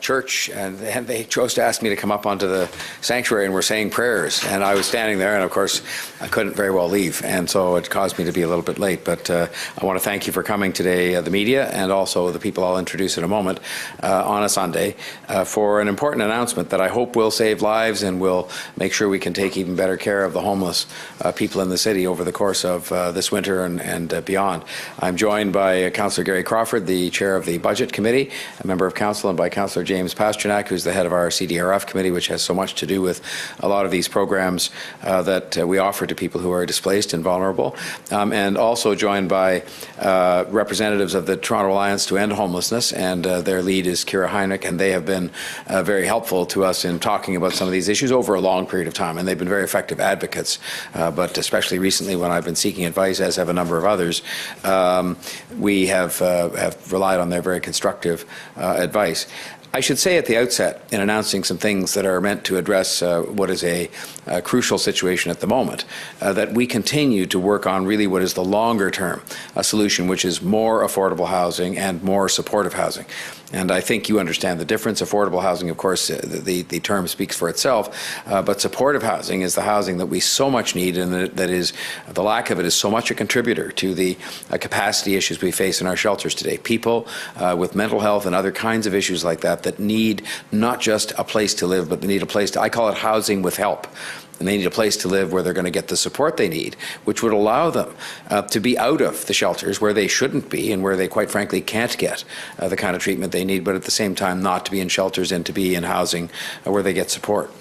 church, and they chose to ask me to come up onto the sanctuary, and we're saying prayers, and I was standing there, and of course I couldn't very well leave, and so it caused me to be a little bit late. But I want to thank you for coming today, the media, and also the people I'll introduce in a moment on a Sunday for an important announcement that I hope will save lives and will make sure we can take even better care of the homeless people in the city over the course of this winter and beyond. I'm joined by Councillor Gary Crawford, the chair of the Budget Committee, a member of Council, and by Councillor James Pasternak, who's the head of our CDRF committee, which has so much to do with a lot of these programs that we offer to people who are displaced and vulnerable. And also joined by representatives of the Toronto Alliance to End Homelessness, and their lead is Kira Heineck, and they have been very helpful to us in talking about some of these issues over a long period of time, and they've been very effective advocates, but especially recently when I've been seeking advice, as have a number of others, we have relied on their very constructive advice. I should say at the outset, in announcing some things that are meant to address what is a crucial situation at the moment, that we continue to work on really what is the longer term solution, which is more affordable housing and more supportive housing. And I think you understand the difference. Affordable housing, of course, the term speaks for itself, but supportive housing is the housing that we so much need, and that is, the lack of it is so much a contributor to the capacity issues we face in our shelters today. People with mental health and other kinds of issues like that need not just a place to live, but they need a place to, I call it housing with help. And they need a place to live where they're going to get the support they need, which would allow them to be out of the shelters where they shouldn't be and where they quite frankly can't get the kind of treatment they need, but at the same time not to be in shelters and to be in housing where they get support.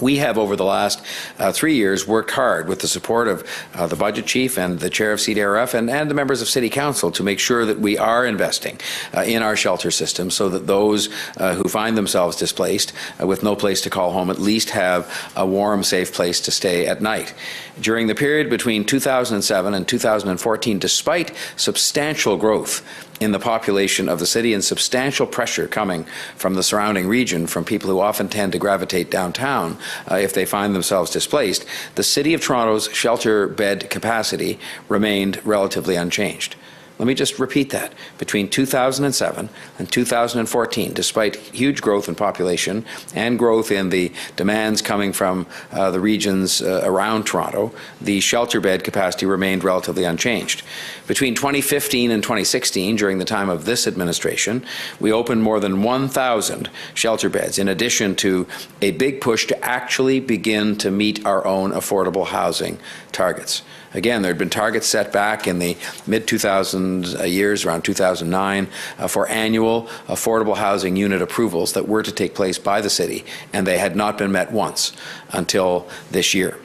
We have, over the last 3 years, worked hard with the support of the Budget Chief and the Chair of CDRF and the members of City Council to make sure that we are investing in our shelter system so that those who find themselves displaced with no place to call home at least have a warm, safe place to stay at night. During the period between 2007 and 2014, despite substantial growth in the population of the city and substantial pressure coming from the surrounding region from people who often tend to gravitate downtown if they find themselves displaced, the City of Toronto's shelter bed capacity remained relatively unchanged. Let me just repeat that. Between 2007 and 2014, despite huge growth in population and growth in the demands coming from the regions around Toronto, the shelter bed capacity remained relatively unchanged. Between 2015 and 2016, during the time of this administration, we opened more than 1,000 shelter beds, in addition to a big push to actually begin to meet our own affordable housing targets. Again, there had been targets set back in the mid-2000s years, around 2009, for annual affordable housing unit approvals that were to take place by the city, and they had not been met once until this year.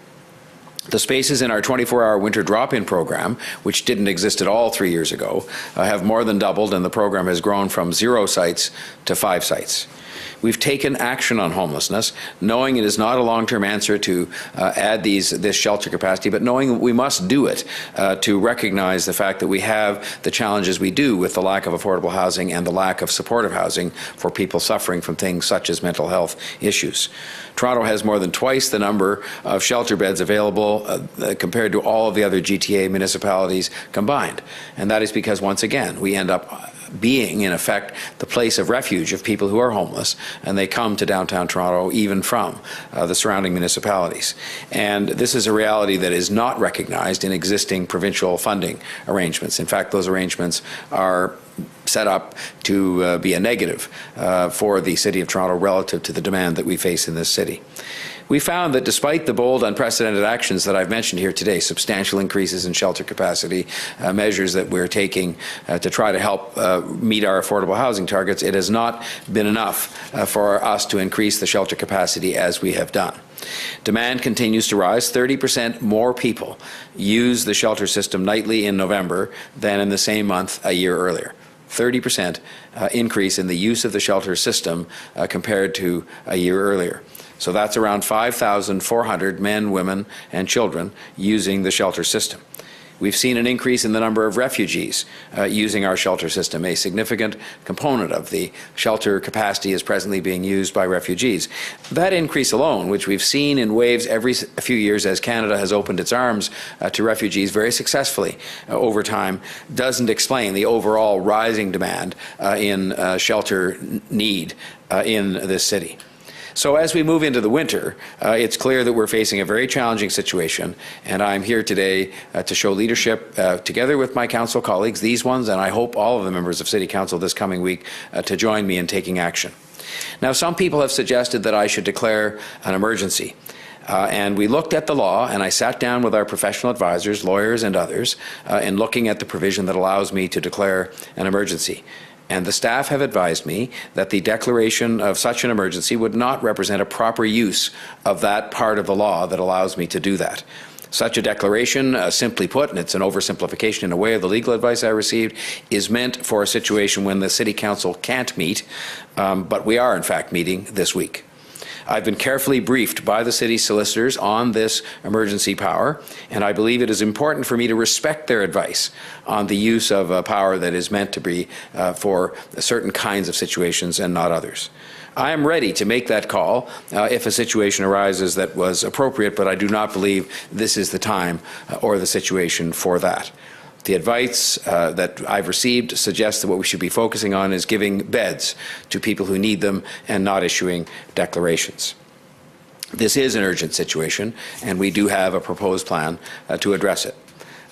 The spaces in our 24-hour winter drop-in program, which didn't exist at all 3 years ago, have more than doubled, and the program has grown from 0 sites to 5 sites. We've taken action on homelessness, knowing it is not a long-term answer to add this shelter capacity, but knowing we must do it to recognize the fact that we have the challenges we do with the lack of affordable housing and the lack of supportive housing for people suffering from things such as mental health issues. Toronto has more than twice the number of shelter beds available compared to all of the other GTA municipalities combined. And that is because, once again, we end up being, in effect, the place of refuge of people who are homeless, and they come to downtown Toronto even from the surrounding municipalities. And this is a reality that is not recognized in existing provincial funding arrangements. In fact, those arrangements are set up to be a negative for the City of Toronto relative to the demand that we face in this city. We found that despite the bold, unprecedented actions that I've mentioned here today, substantial increases in shelter capacity, measures that we're taking to try to help meet our affordable housing targets, it has not been enough for us to increase the shelter capacity as we have done. Demand continues to rise. 30% more people use the shelter system nightly in November than in the same month a year earlier. 30% increase in the use of the shelter system compared to a year earlier. So that's around 5,400 men, women, and children using the shelter system. We've seen an increase in the number of refugees using our shelter system. A significant component of the shelter capacity is presently being used by refugees. That increase alone, which we've seen in waves every few years as Canada has opened its arms to refugees very successfully over time, doesn't explain the overall rising demand in shelter need in this city. So as we move into the winter, it's clear that we're facing a very challenging situation, and I'm here today to show leadership together with my council colleagues, these ones, and I hope all of the members of City Council this coming week to join me in taking action. Now, some people have suggested that I should declare an emergency. And we looked at the law, and I sat down with our professional advisors, lawyers and others, in looking at the provision that allows me to declare an emergency. And the staff have advised me that the declaration of such an emergency would not represent a proper use of that part of the law that allows me to do that. Such a declaration, simply put, and it's an oversimplification in a way of the legal advice I received, is meant for a situation when the City Council can't meet, but we are in fact meeting this week. I've been carefully briefed by the city solicitors on this emergency power, and I believe it is important for me to respect their advice on the use of a power that is meant to be for certain kinds of situations and not others. I am ready to make that call if a situation arises that was appropriate, but I do not believe this is the time or the situation for that. The advice that I've received suggests that what we should be focusing on is giving beds to people who need them and not issuing declarations. This is an urgent situation, and we do have a proposed plan to address it.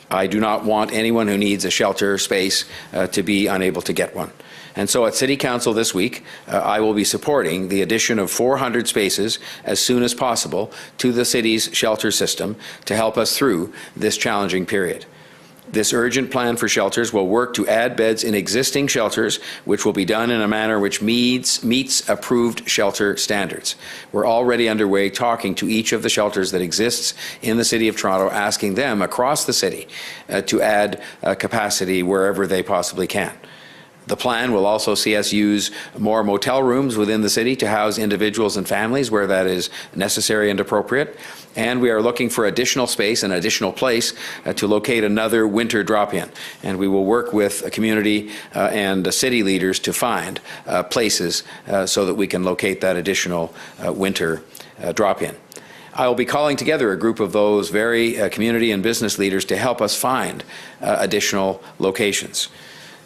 I do not want anyone who needs a shelter space to be unable to get one. And so at City Council this week, I will be supporting the addition of 400 spaces as soon as possible to the city's shelter system to help us through this challenging period. This urgent plan for shelters will work to add beds in existing shelters, which will be done in a manner which meets approved shelter standards. We're already underway talking to each of the shelters that exists in the City of Toronto, asking them across the city to add capacity wherever they possibly can. The plan will also see us use more motel rooms within the city to house individuals and families where that is necessary and appropriate. And we are looking for additional space and additional place to locate another winter drop-in. And we will work with a community and city leaders to find places so that we can locate that additional winter drop-in. I will be calling together a group of those very community and business leaders to help us find additional locations.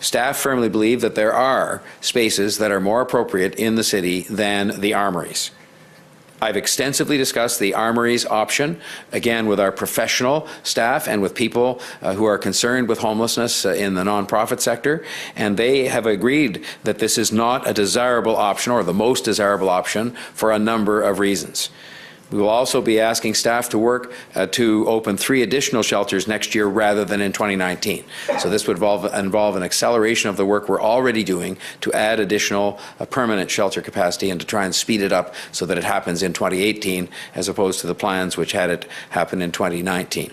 Staff firmly believe that there are spaces that are more appropriate in the city than the armories. I've extensively discussed the armories option, again with our professional staff and with people who are concerned with homelessness in the nonprofit sector, and they have agreed that this is not a desirable option or the most desirable option for a number of reasons. We will also be asking staff to work to open 3 additional shelters next year rather than in 2019. So this would involve an acceleration of the work we're already doing to add additional permanent shelter capacity and to try and speed it up so that it happens in 2018 as opposed to the plans which had it happen in 2019.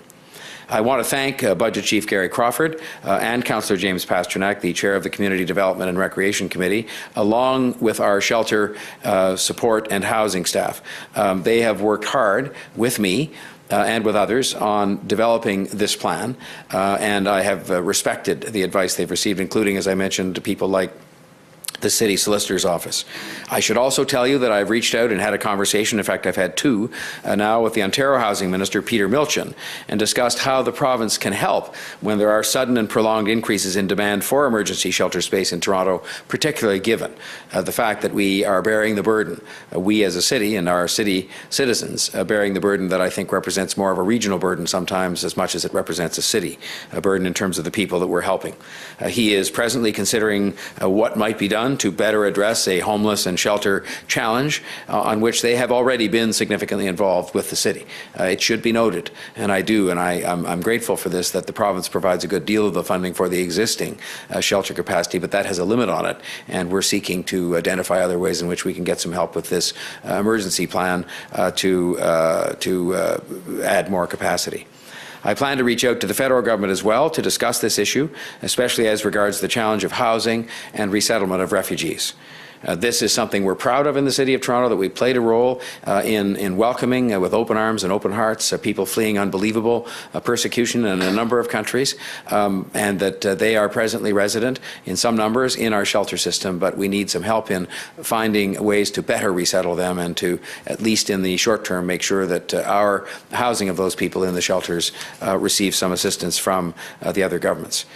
I want to thank Budget Chief Gary Crawford and Councillor James Pasternak, the Chair of the Community Development and Recreation Committee, along with our shelter support and housing staff. They have worked hard with me and with others on developing this plan, and I have respected the advice they've received, including, as I mentioned, people like the City Solicitor's Office. I should also tell you that I've reached out and had a conversation, in fact I've had 2 now with the Ontario Housing Minister, Peter Milchin, and discussed how the province can help when there are sudden and prolonged increases in demand for emergency shelter space in Toronto, particularly given the fact that we are bearing the burden, we as a city and our city citizens bearing the burden that I think represents more of a regional burden sometimes as much as it represents a city burden in terms of the people that we're helping. He is presently considering what might be done to better address a homeless and shelter challenge on which they have already been significantly involved with the city. It should be noted, and I do, and I'm grateful for this, that the province provides a good deal of the funding for the existing shelter capacity, but that has a limit on it, and we're seeking to identify other ways in which we can get some help with this emergency plan to add more capacity. I plan to reach out to the federal government as well to discuss this issue, especially as regards the challenge of housing and resettlement of refugees. This is something we're proud of in the City of Toronto, that we played a role in welcoming with open arms and open hearts people fleeing unbelievable persecution in a number of countries, and that they are presently resident in some numbers in our shelter system, but we need some help in finding ways to better resettle them and to, at least in the short term, make sure that our housing of those people in the shelters receives some assistance from the other governments.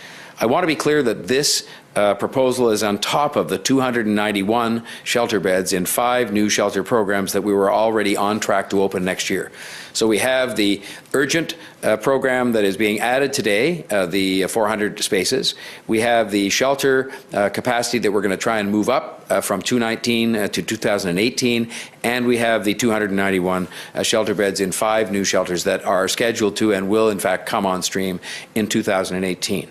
I want to be clear that this proposal is on top of the 291 shelter beds in 5 new shelter programs that we were already on track to open next year. So we have the urgent program that is being added today, the 400 spaces. We have the shelter capacity that we're going to try and move up from 2019 to 2018, and we have the 291 shelter beds in 5 new shelters that are scheduled to and will in fact come on stream in 2018.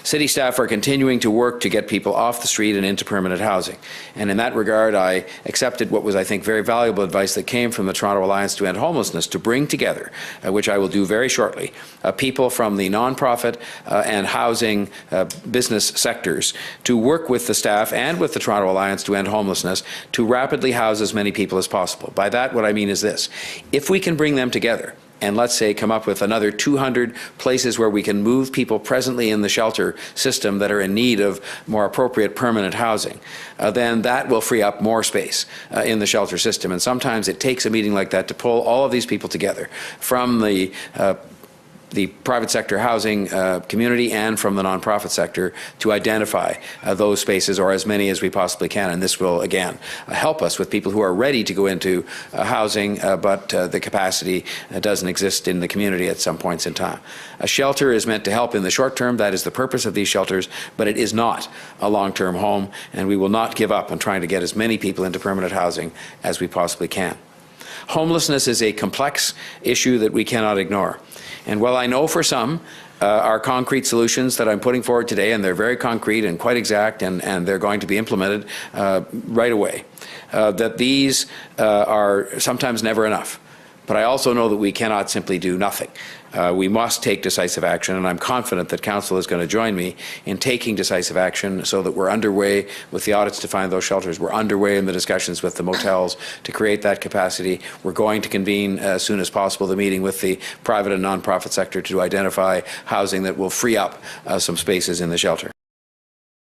City staff are continuing to work to get people off the street and into permanent housing. And in that regard, I accepted what was, I think, very valuable advice that came from the Toronto Alliance to End Homelessness to bring together, which I will do very shortly, people from the nonprofit and housing business sectors to work with the staff and with the Toronto Alliance to End Homelessness to rapidly house as many people as possible. By that, what I mean is this: if we can bring them together, and let's say come up with another 200 places where we can move people presently in the shelter system that are in need of more appropriate permanent housing, then that will free up more space in the shelter system. And sometimes it takes a meeting like that to pull all of these people together from the private sector housing community and from the nonprofit sector to identify those spaces, or as many as we possibly can. And this will, again, help us with people who are ready to go into housing, but the capacity doesn't exist in the community at some points in time. A shelter is meant to help in the short term. That is the purpose of these shelters, but it is not a long-term home, and we will not give up on trying to get as many people into permanent housing as we possibly can. Homelessness is a complex issue that we cannot ignore. And while I know for some are concrete solutions that I'm putting forward today, and they're very concrete and quite exact, and they're going to be implemented right away, that these are sometimes never enough. But I also know that we cannot simply do nothing. We must take decisive action, and I'm confident that Council is going to join me in taking decisive action so that we're underway with the audits to find those shelters. We're underway in the discussions with the motels to create that capacity. We're going to convene as soon as possible the meeting with the private and nonprofit sector to identify housing that will free up some spaces in the shelter.